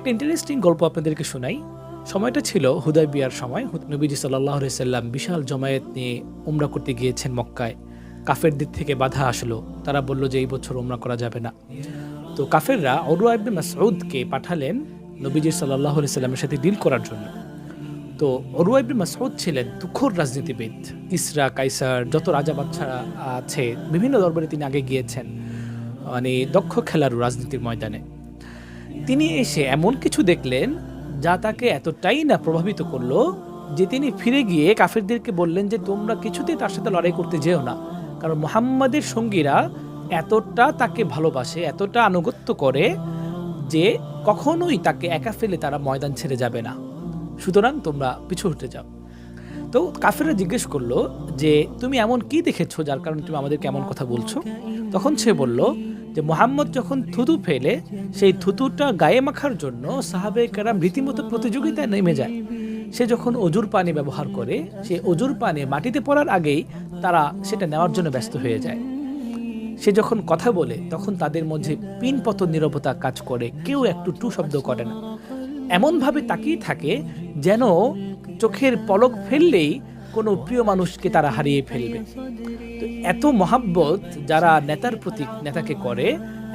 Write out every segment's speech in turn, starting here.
একটা ইন্টারেস্টিং গল্প আপনাদেরকে শোনাই। সময়টা ছিল হুদায়বিয়ার সময়। নবীজি সাল্লাল্লাহু আলাইহি সাল্লাম বিশাল জমায়েত নিয়ে উমরা করতে গিয়েছেন মক্কায়। কাফেরদের থেকে বাধা আসলো, তারা বলল যে এই বছর উমরা করা যাবে না। তো কাফেররা উরওয়া ইবনে মাসউদকে পাঠালেন নবীজি সাল্লাল্লাহু আলাইহি সাল্লামের সাথে ডিল করার জন্য। তো উরওয়া ইবনে মাসউদ ছিলেন তুখোর রাজনীতিবিদ। কিসরা, কাইসার, যত রাজা বাদশারা আছে বিভিন্ন দরবারে তিনি আগে গিয়েছেন, মানে দক্ষ খেলারু রাজনীতির ময়দানে। তিনি এসে এমন কিছু দেখলেন যা তাকে এতটাই না প্রভাবিত করলো যে তিনি ফিরে গিয়ে কাফেরদেরকে বললেন যে তোমরা কিছুতেই তার সাথে লড়াই করতে যেও না, কারণ মুহাম্মাদের সঙ্গীরা এতটা তাকে ভালোবাসে, এতটা আনুগত্য করে যে কখনোই তাকে একা ফেলে তারা ময়দান ছেড়ে যাবে না, সুতরাং তোমরা পিছু হটে যাও। তো কাফেররা জিজ্ঞেস করলো যে তুমি এমন কি দেখেছো যার কারণে তুমি আমাদেরকে এমন কথা বলছো? তখন সে বলল যে মুহাম্মদ যখন থুতু ফেলে সেই থুতুটা গায়ে মাখার জন্য সাহাবে কেরাম রীতিমতো প্রতিযোগিতায় নেমে যায়। সে যখন অজুর পানি ব্যবহার করে সেই অজুর পানি মাটিতে পড়ার আগেই তারা সেটা নেওয়ার জন্য ব্যস্ত হয়ে যায়। সে যখন কথা বলে তখন তাদের মধ্যে পিনপতন নীরবতা কাজ করে, কেউ একটু টু শব্দ করে না, এমনভাবে তাকিয়ে থাকে যেন চোখের পলক ফেললেই কোনো প্রিয় মানুষকে তারা হারিয়ে ফেলবে। তো এত মহাব্বত যারা নেতার প্রতি নেতাকে করে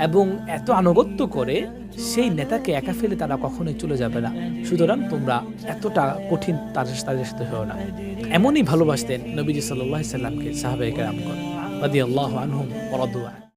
এবং এত আনুগত্য করে, সেই নেতাকে একা ফেলে তারা কখনোই চলে যাবে না, সুতরাং তোমরা এতটা কঠিন তাদের সাথে হও না। এমনই ভালোবাসতেন নবীজি সাল্লাল্লাহু আলাইহি সাল্লামকে সাহাবায়ে কেরামগণ রাদিয়াল্লাহু আনহুম ওয়া রাদু আনহু।